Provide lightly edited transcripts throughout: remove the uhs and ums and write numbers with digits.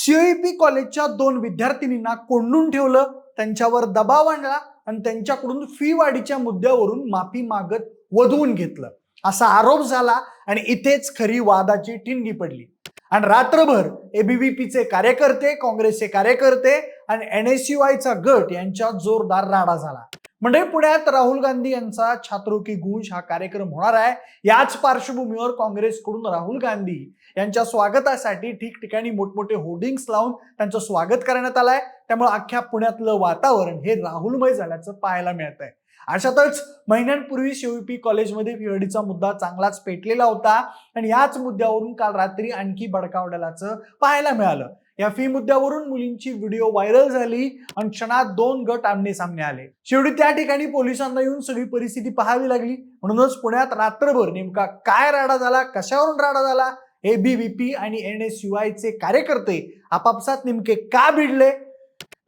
COEP कॉलेजच्या 2 विद्यार्थिनींना कोंडून ठेवलं, त्यांच्यावर दबाव आणला आणि त्यांच्याकडून फी वाढीच्या मुद्द्यावरून माफी मागत वधवून घेतलं असा आरोप झाला आणि इथेच खरी वादाची ठिणगी पडली। आणि रात्रभर एबीव्हीपीचे कार्यकर्ते, काँग्रेसचे कार्यकर्ते आणि एनएसयूआयचा गट यांच्यात जोरदार राडा झाला। म्हणजे पुण्यात राहुल गांधी यांचा छात्रों की गूंज हा कार्यक्रम होणार आहे। याच पार्श्वभूमीवर काँग्रेसकडून राहुल गांधी यांच्या स्वागतासाठी ठिकठिकाणी मोठमोठे होर्डिंग्स लावून त्यांचं स्वागत करण्यात आलंय। त्यामुळे अख्ख्या पुण्यातलं वातावरण हे राहुलमय झाल्याचं पाहायला मिळतंय। अशातच महिन्यांपूर्वी सीओईपी कॉलेजमध्ये फीवाढीचा मुद्दा चांगलाच पेटलेला होता आणि याच मुद्द्यावरून काल रात्री आणखी भडका उडाल्याचं पाहायला मिळालं। या फी मुद्द्यावरून मुलींची व्हिडिओ व्हायरल झाली आणि क्षणात 2 गट आमने सामने आले। शेवटी त्या ठिकाणी पोलिसांना येऊन सगळी परिस्थिती पाहावी लागली। म्हणूनच पुण्यात रात्रभर नेमका काय राडा झाला, कशावरून राडा झाला, एबीव्हीपी आणि एनएसयूआयचे कार्यकर्ते आपापसात नेमके का भिडले,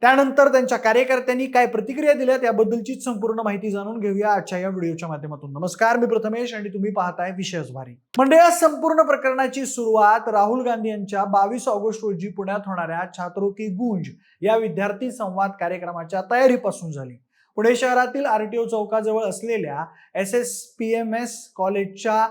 त्यानंतर त्यांच्या कार्यकर्त्यांनी काय प्रतिक्रिया दिल्या, त्याबद्दलची संपूर्ण माहिती जाणून घेऊया आजच्या या व्हिडिओच्या माध्यमातून। नमस्कार, मी प्रथमेश आणि तुम्ही पाहताय विशेष भारी। म्हणजे या संपूर्ण प्रकरणाची सुरुवात राहुल गांधी यांच्या 22 ऑगस्ट रोजी पुण्यात होणाऱ्या छात्रों की गूंज या विद्यार्थी संवाद कार्यक्रमाच्या तयारीपासून झाली। पुणे शहरातील आरटीओ चौकाजवळ असलेल्या एसएसपीएमएस कॉलेजच्या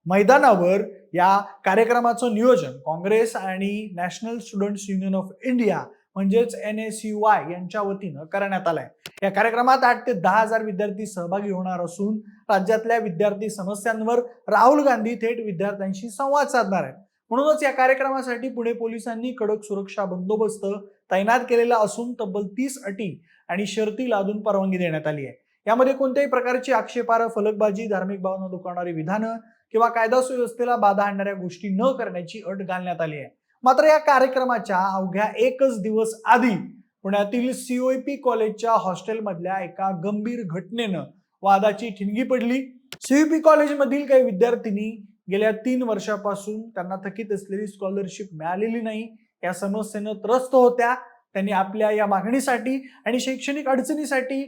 मैदानावर या कार्यक्रमाचं नियोजन काँग्रेस आणि national students union of India म्हणजेच एनएसयूआय यांच्या वतीनं करण्यात आलाय। या कार्यक्रमात 8 ते 10,000 विद्यार्थी सहभागी होणार असून राज्यातल्या विद्यार्थी समस्यांवर राहुल गांधी थेट विद्यार्थ्यांशी संवाद साधणार आहेत। म्हणूनच या कार्यक्रमासाठी पुणे पोलिसांनी कडक सुरक्षा बंदोबस्त तैनात केलेला असून तब्बल 30 अटी आणि शर्ती लादून परवानगी देण्यात आली आहे। यामध्ये कोणत्याही प्रकारची आक्षेपार्ह फलकबाजी, धार्मिक भावना दुखावणारी विधानं किंवा कायदा सुव्यवस्थेला बाधा आणणाऱ्या गोष्टी न करण्याची अट घालण्यात आली आहे। मात्र या कार्यक्रमाच्या अवघ्या एकच दिवस आधी पुण्यातील सीओईपी कॉलेजच्या हॉस्टेलमधल्या एका गंभीर घटनेनं वादाची ठिणगी पडली। सीओईपी कॉलेजमधील काही विद्यार्थिनी गेल्या 3 वर्षापासून त्यांना थकीत असलेली स्कॉलरशिप मिळालेली नाही या समस्येनं त्रस्त होत्या। त्यांनी आपल्या या मागणीसाठी आणि शैक्षणिक अडचणीसाठी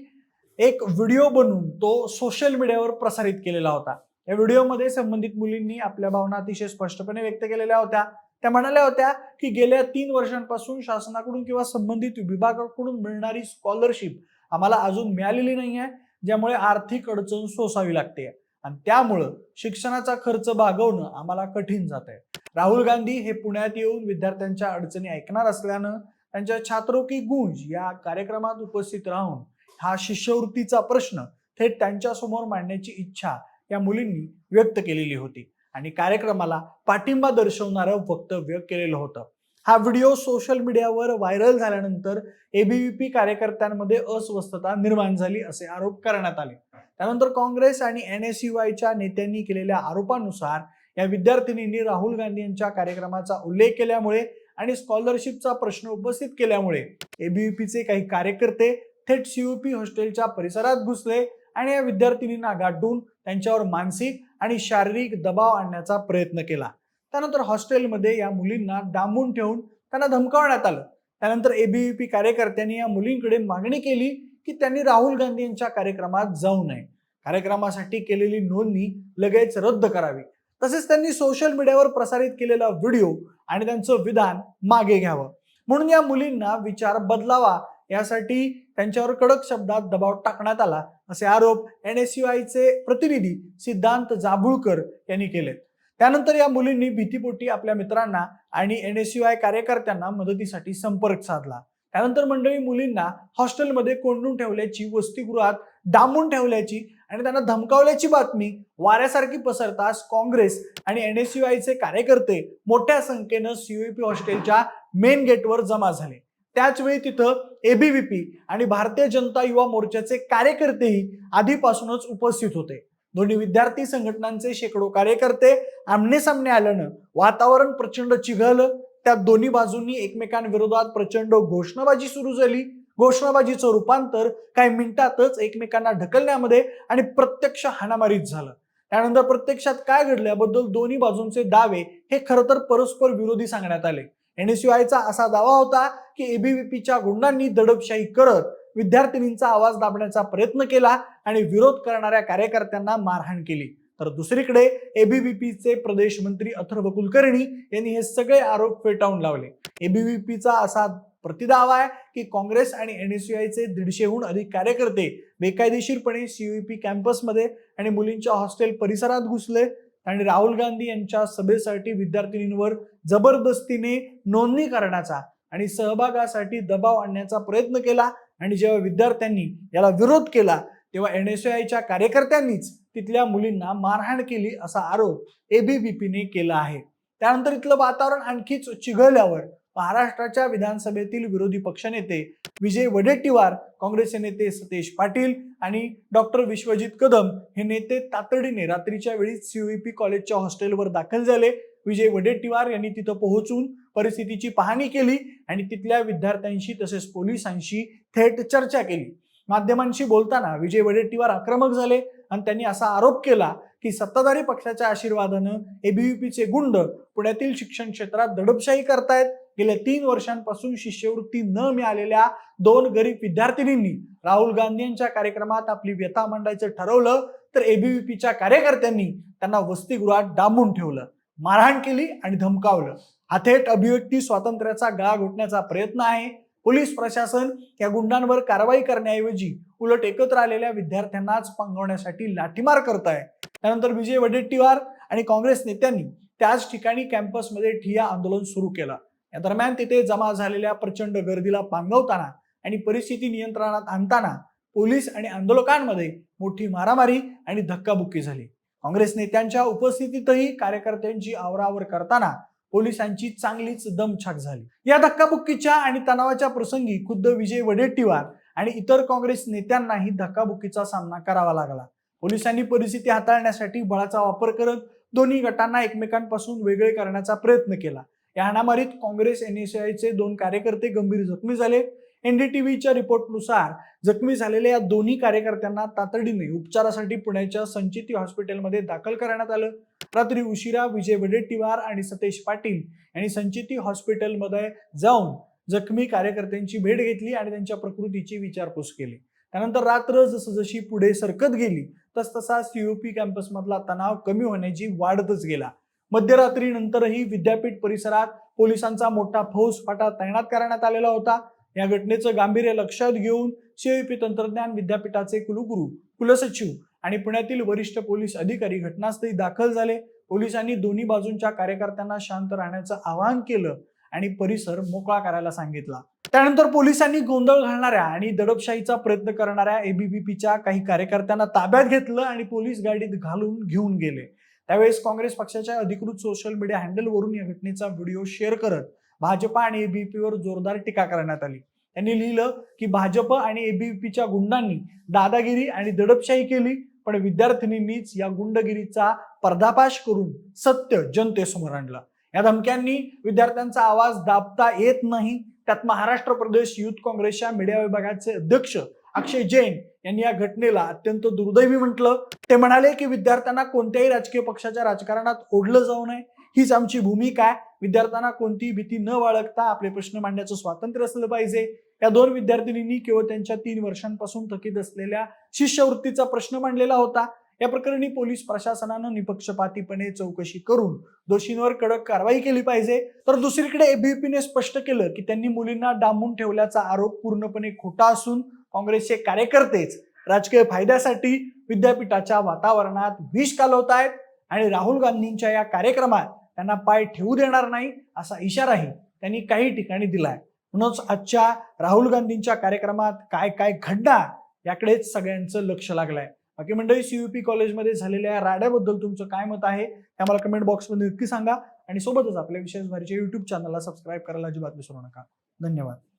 एक व्हिडिओ बनवून तो सोशल मीडियावर प्रसारित केलेला होता। या व्हिडिओमध्ये संबंधित मुलींनी आपल्या भावना अतिशय स्पष्टपणे व्यक्त केलेल्या होत्या। त्या म्हणाल्या होत्या की गेल्या 3 वर्षांपासून शासनाकडून किंवा संबंधित विभागाकडून मिळणारी स्कॉलरशिप आम्हाला अजून मिळालेली नाही आहे, ज्यामुळे आर्थिक अडचण सोसावी लागते आणि त्यामुळे शिक्षणाचा खर्च भागवणं आम्हाला कठीण जात आहे। राहुल गांधी हे पुण्यात येऊन विद्यार्थ्यांच्या अडचणी ऐकणार असल्यानं त्यांच्या छात्रों की गूंज या कार्यक्रमात उपस्थित राहून हा शिष्यवृत्तीचा प्रश्न थेट त्यांच्या समोर मांडण्याची इच्छा या मुलींनी व्यक्त केलेली होती आणि कार्यक्रमाला पाठिंबा दर्शवणारं वक्तव्य केलेलं होतं। हा व्हिडिओ सोशल मीडियावर व्हायरल झाल्यानंतर एबीव्हीपी कार्यकर्त्यांमध्ये अस्वस्थता निर्माण झाली असे आरोप करण्यात आले। त्यानंतर काँग्रेस आणि एनएसयूआयच्या नेत्यांनी केलेल्या आरोपानुसार या विद्यार्थिनींनी राहुल गांधी यांच्या कार्यक्रमाचा उल्लेख केल्यामुळे आणि स्कॉलरशिपचा प्रश्न उपस्थित केल्यामुळे एबीव्हीपीचे काही कार्यकर्ते थेट सीओईपी हॉस्टेलच्या परिसरात घुसले आणि या विद्यार्थिनींना गाठून त्यांच्यावर मानसिक आणि शारीरिक दबाव आणण्याचा प्रयत्न केला। त्यानंतर हॉस्टेलमध्ये या मुलींना डांबून ठेवून त्यांना धमकावण्यात आलं। त्यानंतर एबीव्हीपी कार्यकर्त्यांनी या मुलींकडे मागणी केली की त्यांनी राहुल गांधी यांच्या कार्यक्रमात जाऊ नये, कार्यक्रमासाठी केलेली नोंदणी लगेच रद्द करावी, तसेच त्यांनी सोशल मीडियावर प्रसारित केलेला व्हिडिओ आणि त्यांचं विधान मागे घ्यावं, म्हणून या मुलींना विचार बदलावा यासाठी त्यांच्यावर कडक शब्दात दबाव टाकण्यात आला असे आरोप एनएसयूआयचे प्रतिनिधी सिद्धांत जांभूळकर यांनी केले। त्यानंतर या मुलींनी भीतीपोटी आपल्या मित्रांना आणि एनएसयूआय कार्यकर्त्यांना मदतीसाठी संपर्क साधला। त्यानंतर मंडळी मुलींना हॉस्टेलमध्ये कोंडून ठेवल्याची, वसतिगृहात डांबून ठेवल्याची आणि त्यांना धमकावल्याची बातमी वाऱ्यासारखी पसरताच काँग्रेस आणि एनएसयूआयचे कार्यकर्ते मोठ्या संख्येनं सीओईपी हॉस्टेलच्या मेन गेटवर जमा झाले। त्याचवेळी तिथं एबीव्हीपी आणि भारतीय जनता युवा मोर्चाचे कार्यकर्तेही आधीपासूनच उपस्थित होते। दोन्ही विद्यार्थी संघटनांचे शेकडो कार्यकर्ते आमने सामने आल्यानं वातावरण प्रचंड चिघळलं। त्यात दोन्ही बाजूंनी एकमेकांविरोधात प्रचंड घोषणाबाजी सुरू झाली। घोषणाबाजीचं रूपांतर काही मिनिटातच एकमेकांना ढकलण्यामध्ये आणि प्रत्यक्ष हाणामारीत झालं। त्यानंतर प्रत्यक्षात काय घडलं याबद्दल दोन्ही बाजूंचे दावे हे खरं तर परस्पर विरोधी सांगण्यात आले। एनएसयूआयचा असा दावा होता की एबीव्हीपीच्या गुंडांनी दडपशाही करत विद्यार्थिनींचा आवाज दाबण्याचा प्रयत्न केला आणि विरोध करणाऱ्या कार्यकर्त्यांना मारहाण केली। तर दुसरीकडे एबीव्हीपीचे प्रदेश मंत्री अथर्व कुलकर्णी यांनी हे सगळे आरोप फेटाळून लावले. एबीव्हीपीचा असा प्रतिदावा आहे की काँग्रेस आणि एनएसयूआयचे 150हून अधिक कार्यकर्ते बेकायदेशीरपणे सीयूपी कॅम्पसमध्ये आणि मुलींच्या हॉस्टेल परिसरात घुसले आणि राहुल गांधी यांच्या सभेसाठी विद्यार्थिनींवर जबरदस्तीने नोंदणी करण्याचा आणि सहभागासाठी दबाव आणण्याचा प्रयत्न केला. आणि जेव्हा विद्यार्थ्यांनी याला विरोध केला तेव्हा एनएसयूआयच्या कार्यकर्त्यांनीच तिथल्या मुलींना मारहाण केली असा आरोप एबीव्हीपीने केला आहे. त्यानंतर इथलं वातावरण आणखीच चिघळल्यावर महाराष्ट्राच्या विधानसभेतील विरोधी पक्षनेते विजय वडेट्टीवार, काँग्रेसचे नेते सतेज पाटील आणि डॉक्टर विश्वजित कदम हे नेते तातडीने रात्रीच्या वेळी सीयूपी कॉलेजच्या हॉस्टेलवर दाखल झाले. विजय वडेट्टीवार यांनी तिथं पोहोचून परिस्थितीची पाहणी केली आणि तिथल्या विद्यार्थ्यांशी तसेच पोलिसांशी थेट चर्चा केली. माध्यमांशी बोलताना विजय वडेट्टीवार आक्रमक झाले आणि त्यांनी असा आरोप केला की सत्ताधारी पक्षाच्या आशीर्वादानं एबीव्हीपीचे गुंड पुण्यातील शिक्षण क्षेत्रात दडपशाही करतायत. गेल्या 3 वर्षांपासून शिष्यवृत्ती न मिळालेल्या 2 गरीब विद्यार्थिनींनी राहुल गांधी यांच्या कार्यक्रमात आपली व्यथा मांडायचं ठरवलं तर एबीव्हीपीच्या कार्यकर्त्यांनी त्यांना वसतिगृहात डांबून ठेवलं, मारहाण केली आणि धमकावलं. हा थेट अभिव्यक्ती स्वातंत्र्याचा गळा घोटण्याचा प्रयत्न आहे. पोलीस प्रशासन या गुंडांवर कारवाई करण्याऐवजी उलट एकत्र आलेल्या विद्यार्थ्यांनाच पांगवण्यासाठी लाठीमार करत आहे. त्यानंतर विजय वडेट्टीवार आणि काँग्रेस नेत्यांनी त्याच ठिकाणी कॅम्पसमध्ये ठिय्या आंदोलन सुरू केलं. या दरम्यान तिथे जमा झालेल्या प्रचंड गर्दीला पांगवताना आणि परिस्थिती नियंत्रणात आणताना पोलीस आणि आंदोलकांमध्ये मोठी मारामारी आणि धक्काबुक्की झाली. काँग्रेस नेत्यांच्या उपस्थितीतही कार्यकर्त्यांची आवरावर करताना पोलिसांची चांगलीच दमछाक झाली. या धक्काबुक्कीच्या आणि तणावाच्या प्रसंगी खुद्द विजय वडेट्टीवार आणि इतर काँग्रेस नेत्यांनाही धक्काबुक्कीचा सामना करावा लागला. पोलिसांनी परिस्थिती हाताळण्यासाठी बळाचा वापर करत दोन्ही गटांना एकमेकांपासून वेगळे करण्याचा प्रयत्न केला. या हाणामारीत काँग्रेस एनएसयूआयचे 2 कार्यकर्ते गंभीर जखमी झाले. एनडीटीव्हीच्या रिपोर्टनुसार जखमी झालेल्या या दोन्ही कार्यकर्त्यांना तातडीने उपचारासाठी पुण्याच्या संचिती हॉस्पिटलमध्ये दाखल करण्यात आलं. रात्री उशिरा विजय वडेट्टीवार आणि सतेज पाटील यांनी संचिती हॉस्पिटलमध्ये जाऊन जखमी कार्यकर्त्यांची भेट घेतली आणि त्यांच्या प्रकृतीची विचारपूस केली. त्यानंतर रात्र जसजशी पुढे सरकत गेली तसतसा सीयूपी कॅम्पसमधला तणाव कमी होण्याची वाढतच गेला. मध्यरात्रीनंतरही विद्यापीठ परिसरात पोलिसांचा मोठा फौजफाटा तैनात करण्यात आलेला होता. या घटनेचं गांभीर्य लक्षात घेऊन सीयूपी तंत्रज्ञान विद्यापीठाचे कुलगुरू, कुलसचिव आणि पुण्यातील वरिष्ठ पोलीस अधिकारी घटनास्थळी दाखल झाले. पोलिसांनी दोन्ही बाजूंच्या कार्यकर्त्यांना शांत राहण्याचं आवाहन केलं आणि परिसर मोकळा करायला सांगितला. त्यानंतर पोलिसांनी गोंधळ घालणाऱ्या आणि दडपशाहीचा प्रयत्न करणाऱ्या एबीव्हीपीच्या काही कार्यकर्त्यांना ताब्यात घेतलं आणि पोलीस गाडीत घालून घेऊन गेले. त्यावेळेस काँग्रेस पक्षाच्या अधिकृत सोशल मीडिया हँडलवरून या घटनेचा व्हिडिओ शेअर करत भाजपा आणि एबीव्हीपीवर जोरदार टीका करण्यात आली. त्यांनी लिहिलं की भाजप आणि एबीव्हीपीच्या गुंडांनी दादागिरी आणि दडपशाही केली, पण विद्यार्थिनींनीच या गुंडगिरीचा पर्दाफाश करून सत्य जनतेसमोर आणलं. या धमक्यांनी विद्यार्थ्यांचा आवाज दाबता येत नाही. त्यात महाराष्ट्र प्रदेश युथ काँग्रेसच्या मीडिया विभागाचे अध्यक्ष अक्षय जैन यांनी या घटनेला अत्यंत दुर्दैवी म्हटलं. ते म्हणाले की विद्यार्थ्यांना कोणत्याही राजकीय पक्षाच्या राजकारणात ओढलं जाऊ नये, हीच आमची भूमिका आहे. विद्यार्थ्यांना कोणतीही भीती न बाळगता आपले प्रश्न मांडण्याचं स्वातंत्र्य असलं पाहिजे. या 2 विद्यार्थिनींनी केवळ त्यांच्या 3 वर्षांपासून थकीत असलेल्या शिष्यवृत्तीचा प्रश्न मांडलेला होता. या प्रकरणी पोलीस प्रशासनानं निपक्षपातीपणे चौकशी करून दोषींवर कडक कारवाई केली पाहिजे. तर दुसरीकडे एबीव्हीपीने स्पष्ट केलं की त्यांनी मुलींना डांबून ठेवल्याचा आरोप पूर्णपणे खोटा असून काँग्रेसचे कार्यकर्तेच राजकीय फायद्यासाठी विद्यापीठाच्या वातावरणात विष कालवत आहेत आणि राहुल गांधींच्या या कार्यक्रमात त्यांना पाय ठेवू देणार नाही असा इशाराही त्यांनी काही ठिकाणी दिलाय. म्हणूनच आजच्या राहुल गांधींच्या कार्यक्रमात काय काय घडणार याकडेच सगळ्यांचं लक्ष लागलंय. बाकी मंडळी, सीयूपी कॉलेजमध्ये झालेल्या राड्याबद्दल तुमचं काय मत आहे ते आम्हाला कमेंट बॉक्समध्ये नक्की सांगा आणि सोबतच आपल्या विशेष भारीच्या युट्यूब चॅनलला सबस्क्राईब करायला अजिबात विसरू नका. धन्यवाद.